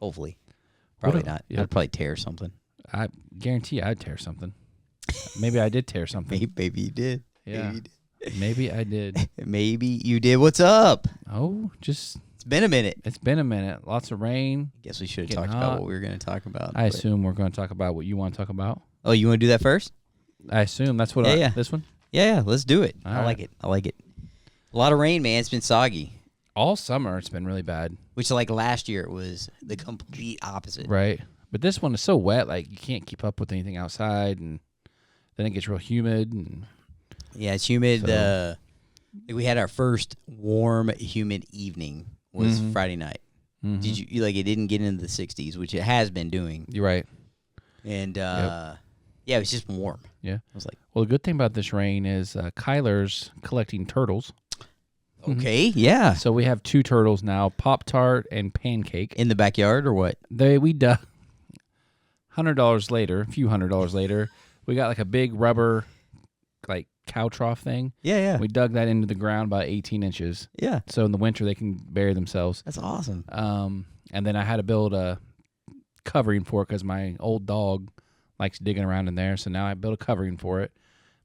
Hopefully. Probably not. Yeah. I'd probably tear something. I guarantee I'd tear something. Maybe I did tear something. Maybe you did. Yeah. Maybe I did. Maybe you did. What's up? Oh, just It's been a minute. it's been a minute. Lots of rain. Guess we should have Getting talked hot. about what we were going to talk about. I but- assume we're going to talk about what you want to talk about. Oh, you want to do that first? I assume that's what Yeah. this one? Yeah, let's do it. All I right. like it. I like it. A lot of rain, man. It's been soggy. All summer it's been really bad. Which, like last year, it was the complete opposite. Right. But this one is so wet, like you can't keep up with anything outside, and then it gets real humid. And Yeah, it's humid. So- We had our first warm, humid evening was Mhm. Friday night. Mhm. Did you like? It didn't get into the 60s, which it has been doing, You're right. and yeah, it was just warm. Yeah. I was like, Well, the good thing about this rain is Kyler's collecting turtles. okay, yeah, So we have 2 turtles now, Pop-Tart and Pancake. in the backyard or what? We dug $100 later, a few $100 later, we got like a big rubber like cow trough thing. Yeah, We dug that into the ground about 18 inches. yeah. So in the winter they can bury themselves. That's awesome. And then I had to build a covering for it because my old dog likes digging around in there. So now I built a covering for it.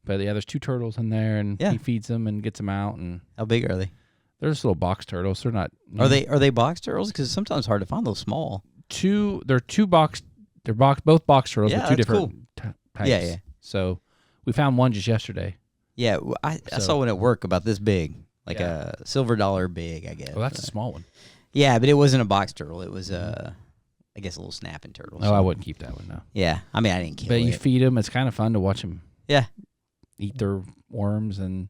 But yeah, there's 2 turtles in there, and Yeah. he feeds them and gets them out. And How big are they? they're just little box turtles. They're not. Are they box turtles? Because it's sometimes hard to find those small. They're both box turtles Yeah, with 2 that's different types. Yeah. So we found one just yesterday. Yeah, I So- saw one at work about this big, like Yeah. a silver dollar big, I guess. Well, that's a small one. Yeah, but it wasn't a box turtle. It was I guess a little snapping turtle. Oh, I wouldn't keep that one, no. Yeah, I mean I didn't kill But you it. feed them. It's kind of fun to watch them Yeah, eat their worms, and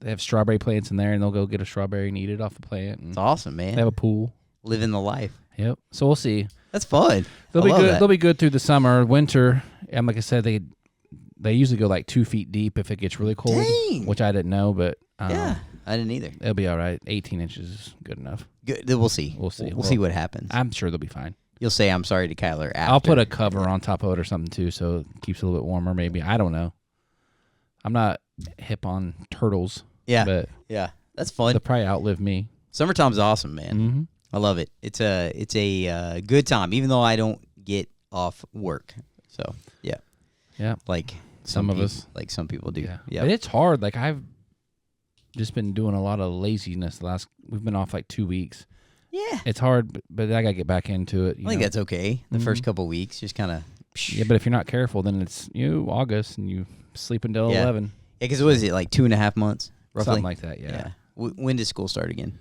they have strawberry plants in there, and they'll go get a strawberry and eat it off the plant. And it's awesome, they man. have a pool. Living the life. Yep. So we'll see. That's fun. They'll I be love good. that. They'll be good through the summer, winter, and like I said, they usually go like 2 feet deep if it gets really cold, Dang. which I didn't know, but Yeah, I didn't either. it'll be all right. 18 inches is good enough. Good. We'll see. We'll see. We'll see what happens. I'm sure they'll be fine. You'll say I'm sorry to Kyler after. I'll put a cover on top of it or something too, so it keeps it a little bit warmer. Maybe, I don't know. I'm not hip on turtles. Yeah, but yeah. That's fun. they'll probably outlive me. Summertime's awesome, man. Mm-hmm. I love it. It's a good time, even though I don't get off work. So Yeah. like Some of peop- us. like some people do. Yeah. Yeah, But it's hard. Like I've just been doing a lot of laziness we've been off like 2 weeks. yeah. It's hard, but I got to get back into it. I think that's okay. The first Mhm. couple weeks, just kind of. Yeah, but if you're not careful, then it's August and you sleep until Yeah. 11. because what is it, like 2.5 months roughly? Something like that, yeah. When does school start again?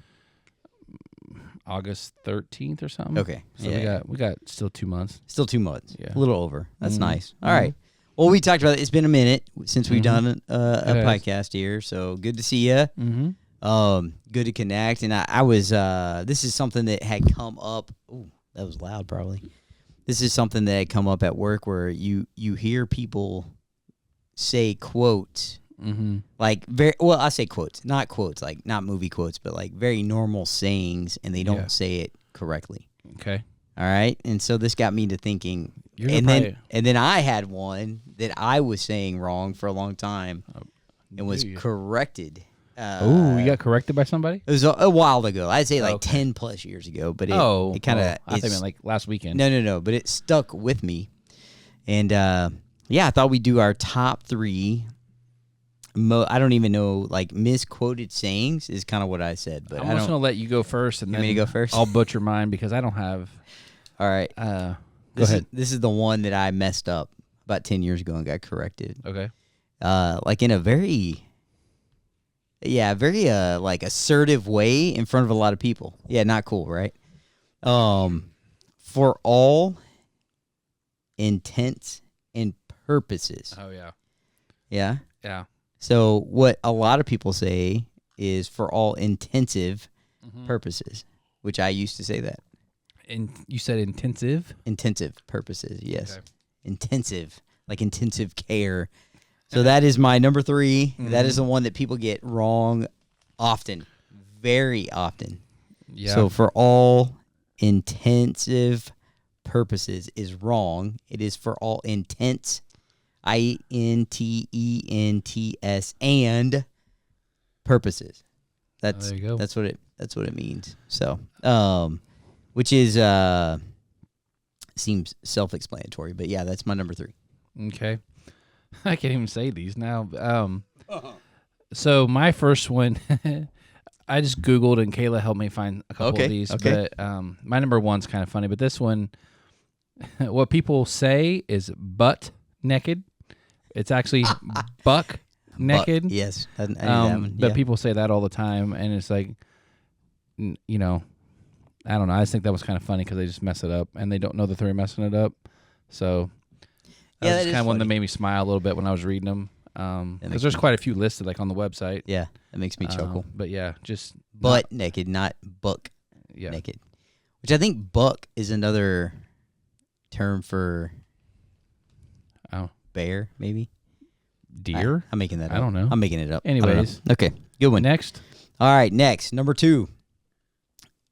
August 13th or something. Okay. So yeah. we got still 2 months. Still 2 months. Yeah. A little over. That's Mhm. nice. All Mhm. right. Well, we talked about it. It's been a minute since we've Mhm. done a It has. podcast here, so good to see you. Mm-hmm. Good to connect. And I was. This is something that had come up. Ooh, that was loud, probably. This is something that had come up at work where you hear people say quotes Mm-hmm. like very well. I say quotes, not quotes, like not movie quotes, but like very normal sayings, and they don't Yeah. say it correctly. Okay. All right, and so this got me to thinking. You're and probably- then I had one that I was saying wrong for a long time and was do you? corrected. Oh, you got corrected by somebody? It was a while ago. I'd say like Okay. 10 plus years ago, but it kind of I think like last weekend. no, but it stuck with me. And yeah, I thought we'd do our top 3. I don't even know, like misquoted sayings is kind of what I said, but I'm I just don't. gonna let you go first, and You then want me to go first? I'll butcher mine because I don't have. All right, Go this ahead. This is the one that I messed up about 10 years ago and got corrected. Okay. Like in a very like assertive way in front of a lot of people. Yeah, not cool, right? For all intents and purposes. Oh yeah. Yeah. Yeah. So what a lot of people say is for all intensive Mm-hmm. purposes, which I used to say that. And you said intensive. Intensive purposes, yes. Okay. Intensive, like intensive care. So that is my number 3. That Mm-hmm. is the one that people get wrong often, very often. Yeah. So for all intensive purposes is wrong. It is for all intents, INTENTS, and purposes. there you go. That's what it means. So, which is seems self-explanatory. But yeah, that's my number 3. Okay. I can't even say these now. So my first one, I just Googled and Kayla helped me find a couple of these. Okay. But my number one's kind of funny. But this one, what people say is butt naked. It's actually buck naked. But, yes, I knew that one. But Yeah. people say that all the time, and it's like, you know, I don't know. I just think that was kind of funny because they just mess it up, and they don't know that they're messing it up. So that was Yeah, that just is kind of one that funny. made me smile a little bit when I was reading them. Because there's quite a few listed, like on the website. Yeah, that makes me chuckle. But yeah, just Butt naked, not buck yeah. naked. Which I think buck is another term for Oh, bear, maybe. deer. I'm making that up. I don't know. I'm making it up. I don't know. Anyways. Okay, good one. Next, All right, next, number 2.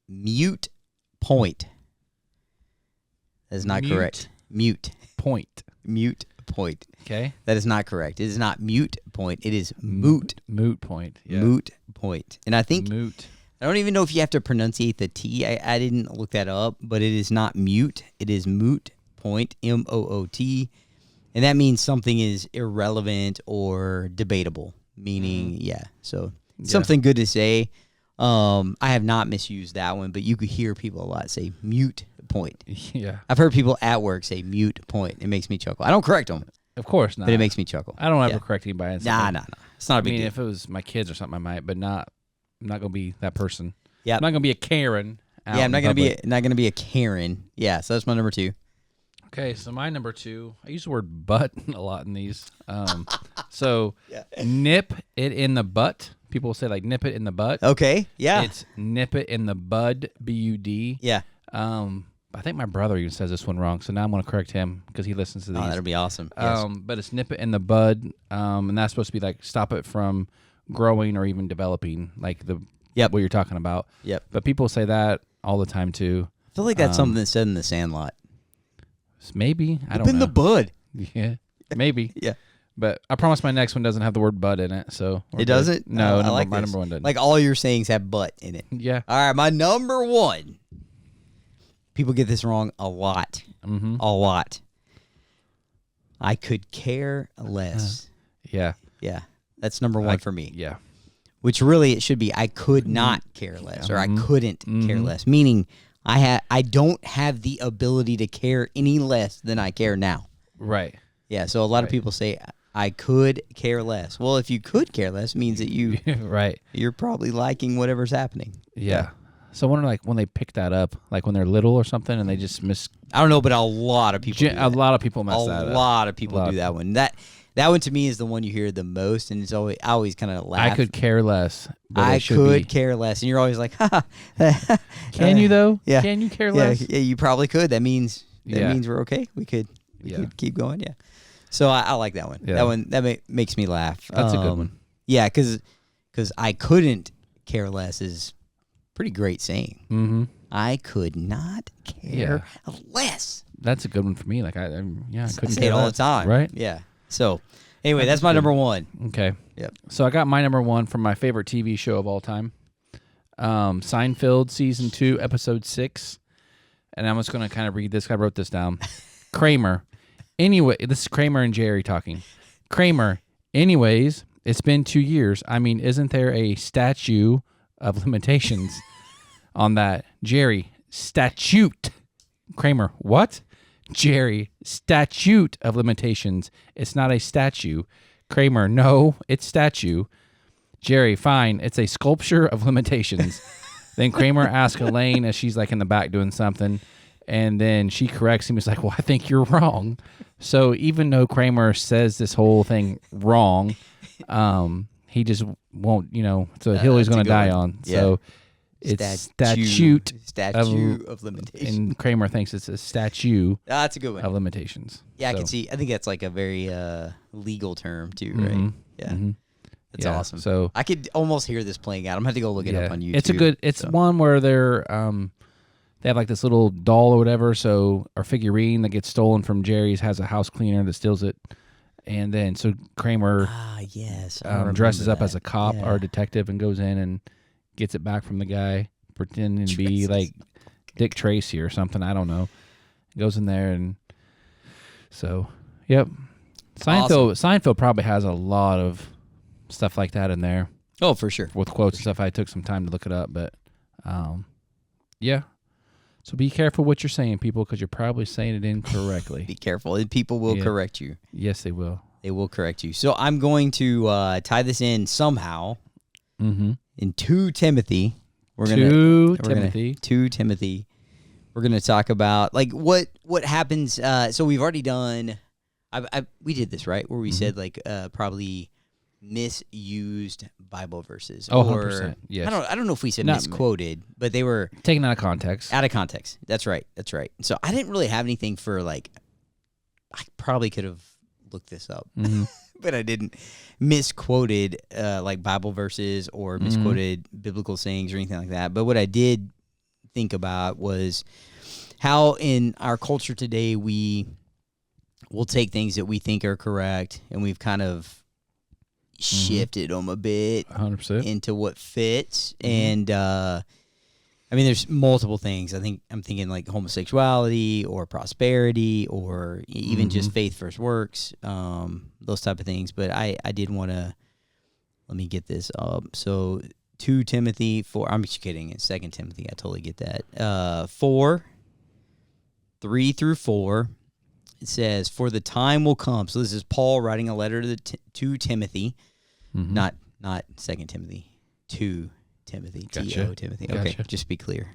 Mute point. That is not Mute. correct. Mute. point. Mute point. Okay. That is not correct. It is not mute point. It is moot. Moot point. Yeah. Moot point. And I think, Moot. I don't even know if you have to pronunciate the T. I didn't look that up, but it is not mute. It is moot point, M-O-O-T. And that means something is irrelevant or debatable, meaning, so Yeah. something good to say. I have not misused that one, but you could hear people a lot say mute point. Yeah. I've heard people at work say mute point. It makes me chuckle. I don't correct them, Of course not. but it makes me chuckle. I don't ever Yeah. correct anybody. on Nah. something. It's not a I big mean, deal. if it was my kids or something, I might, but not. I'm not gonna be that person. Yep. I'm not gonna be a Karen. Out Yeah, I'm in not public. gonna be a Karen. Yeah, so that's my number 2. Okay, so my number 2, I use the word butt a lot in these. So nip it in the butt. People say like nip it in the butt. Okay. Yeah. It's nip it in the bud, B-U-D. Yeah. I think my brother even says this one wrong, so now I'm going to correct him because he listens to these. Oh, that'll be awesome. Yes. But it's nip it in the bud, and that's supposed to be like stop it from growing or even developing, like the what you're talking about. Yep. But people say that all the time too. I feel like that's something that's said in the Sandlot. Maybe I don't Nip in know. the bud. Yeah, maybe. Yeah. But I promise my next one doesn't have the word bud in it. So we're It good. doesn't? No, I no, like my this. number one doesn't. Like all your sayings have butt in it. Yeah. All right, my number 1. People get this wrong a lot. Mm-hmm. A lot. I could care less. Yeah. Yeah. That's number 1 for me. Yeah. Which really it should be I could not care less or I couldn't care less. Meaning I don't have the ability to care any less than I care now. Right. Yeah, so a lot of people say I could care less. Well, if you could care less, it means that Right. you're probably liking whatever's happening. Yeah. So I wonder, like, when they pick that up, like when they're little or something, and they just miss. I don't know, but a lot of people do A that. lot of people mess A that up. lot of people A lot do of- that one. That one to me is the one you hear the most, and it's always I always kind of laugh. I could care less. But I it should could be. care less, and you're always like, ha. Can you though? Yeah. Can you care Yeah, less? yeah, you probably could. That means Yeah. we're okay. We could Yeah. keep going. Yeah. So I like that one. Yeah. That one makes me laugh. That's a good one. Yeah, because I couldn't care less is pretty great saying. Mm-hmm. I could not care less. That's a good one for me. Like I couldn't I say care it all less. the time. Right? Yeah. So anyway, that's my number 1. Okay. Yep. So I got my number 1 from my favorite TV show of all time, Seinfeld season 2, episode 6, and I'm just going to kind of read this. I wrote this down. Kramer. Anyway, this is Kramer and Jerry talking. Kramer. Anyways, it's been 2 years. I mean, isn't there a statute of limitations on that? Jerry. Statute. Kramer. What? Jerry. Statute of limitations. It's not a statue. Kramer. No, it's statue. Jerry. Fine. It's a sculpture of limitations. Then Kramer asks Elaine as she's like in the back doing something. And then she corrects him. He's like, well, I think you're wrong. So even though Kramer says this whole thing wrong, he just won't, it's a hill he's that's a going to good die one. on. Yeah. So it's statute of limitations. and Kramer thinks it's a statue That's a good one. of limitations. Yeah, I So, can see. I think that's like a very legal term too, right? mhm, Yeah, mhm. that's Yeah, awesome. So I could almost hear this playing out. I'm gonna have to go look it up on YouTube. It's a good. It's so. one where they're they have like this little doll or whatever, or figurine that gets stolen from Jerry's, has a house cleaner that steals it, and then so Kramer Ah, yes. I dresses remember up as a that. cop Yeah. or a detective and goes in and gets it back from the guy, pretending to be Dresses like Dick Tracy or something. I don't know. goes in there, and so yep. Seinfeld probably has a lot of stuff like that in there Oh, for sure. with quotes and stuff. I took some time to look it up, but yeah. So be careful what you're saying, people, because you're probably saying it incorrectly. Be careful. And people will correct you. Yes, they will. They will correct you. So I'm going to tie this in somehow in 2 Timothy. We're gonna 2 Timothy. We're gonna talk about like what happens. So we've already done. We did this right where we said like probably misused Bible verses. Oh, or 100%. Yes. I don't know if we said Not misquoted, but they were taken out of context. Out of context. That's right. So I didn't really have anything for like. I probably could have looked this up, but I didn't. Misquoted like Bible verses or misquoted biblical sayings or anything like that. But what I did think about was how in our culture today we will take things that we think are correct and we've kind of shifted them a bit 100% into what fits. And I mean, there's multiple things. I'm thinking like homosexuality or prosperity or even just faith versus works, those type of things. But I did want to, let me get this up. So 2 Timothy 4, I'm just kidding. It's 2 Timothy. I totally get that. 4, 3 through 4. It says, for the time will come. So this is Paul writing a letter to Timothy, not 2 Timothy, 2 Timothy, Gotcha. T-O, Timothy. Okay, Gotcha. just be clear.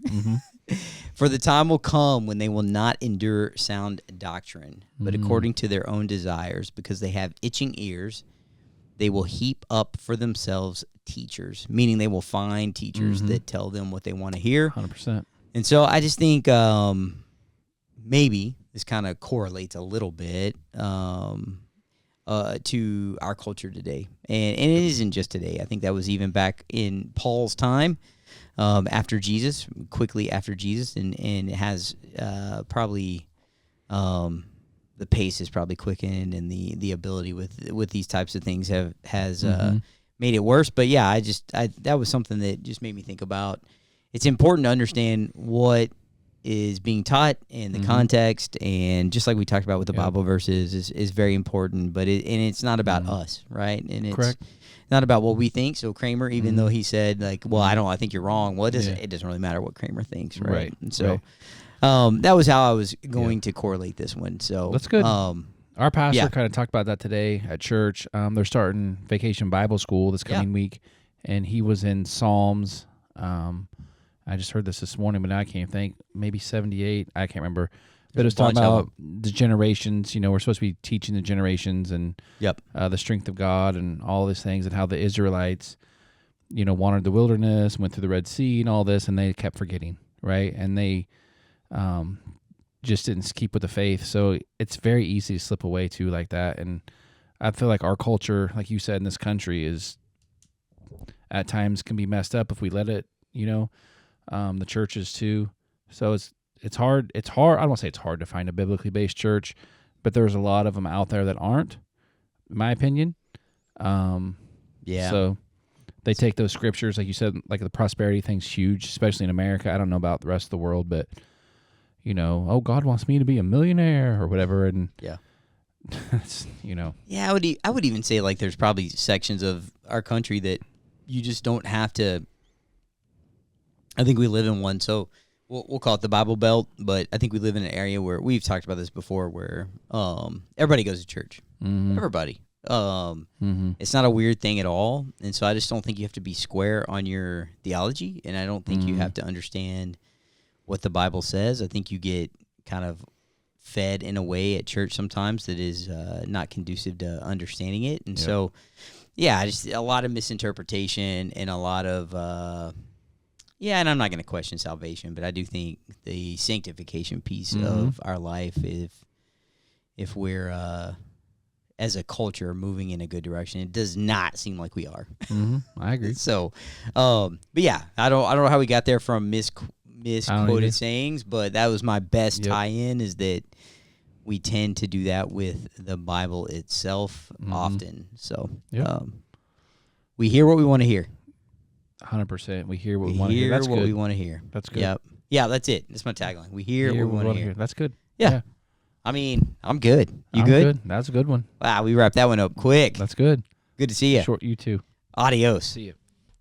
For the time will come when they will not endure sound doctrine, but according to their own desires, because they have itching ears, they will heap up for themselves teachers, meaning they will find teachers that tell them what they want to hear. 100%. And so I just think maybe this kind of correlates a little bit to our culture today. And it isn't just today. I think that was even back in Paul's time after Jesus, quickly after Jesus. And it has probably the pace has probably quickened and the ability with these types of things has made it worse. But yeah, that was something that just made me think about. It's important to understand what is being taught in the context, and just like we talked about with the Bible verses is very important, but it's not about us, right? And it's Correct. not about what we think. So Kramer, even though he said like, well, I think you're wrong. Well, it doesn't really matter what Kramer thinks, right? And so that was how I was going to correlate this one. So that's good. Our pastor kind of talked about that today at church. They're starting Vacation Bible School this coming week, and he was in Psalms. I just heard this morning, but now I can't think. Maybe 78. I can't remember. But it was talking about the generations. You know, we're supposed to be teaching the generations and the strength of God and all these things, and how the Israelites, you know, wandered the wilderness, went through the Red Sea and all this, and they kept forgetting, right? And they just didn't keep with the faith. So it's very easy to slip away too like that. And I feel like our culture, like you said, in this country is at times can be messed up if we let it, you know. The churches too. So it's hard. I don't want to say it's hard to find a biblically based church, but there's a lot of them out there that aren't, in my opinion. So they take those scriptures, like you said, like the prosperity thing's huge, especially in America. I don't know about the rest of the world, but you know, oh, God wants me to be a millionaire or whatever, and it's, you know. Yeah, I would even say like there's probably sections of our country that you just don't have to. I think we live in one, so we'll call it the Bible Belt, but I think we live in an area where we've talked about this before, where everybody goes to church. Everybody. It's not a weird thing at all, and so I just don't think you have to be square on your theology, and I don't think you have to understand what the Bible says. I think you get kind of fed in a way at church sometimes that is not conducive to understanding it, and so, just a lot of misinterpretation and a lot of... and I'm not going to question salvation, but I do think the sanctification piece of our life, if we're as a culture moving in a good direction, it does not seem like we are. I agree. So, but yeah, I don't know how we got there from misquoted sayings, but that was my best tie-in, is that we tend to do that with the Bible itself often. So, we hear what we want to hear. 100%. We hear what we want to hear. That's what good. we want to hear. That's good. Yep. Yeah, that's it. That's my tagline. We hear what we want to hear. That's good. Yeah. I mean, I'm good. You I'm good? That's a good one. Wow, we wrapped that one up quick. That's good. Good to see you. Short you too. Adios. See you.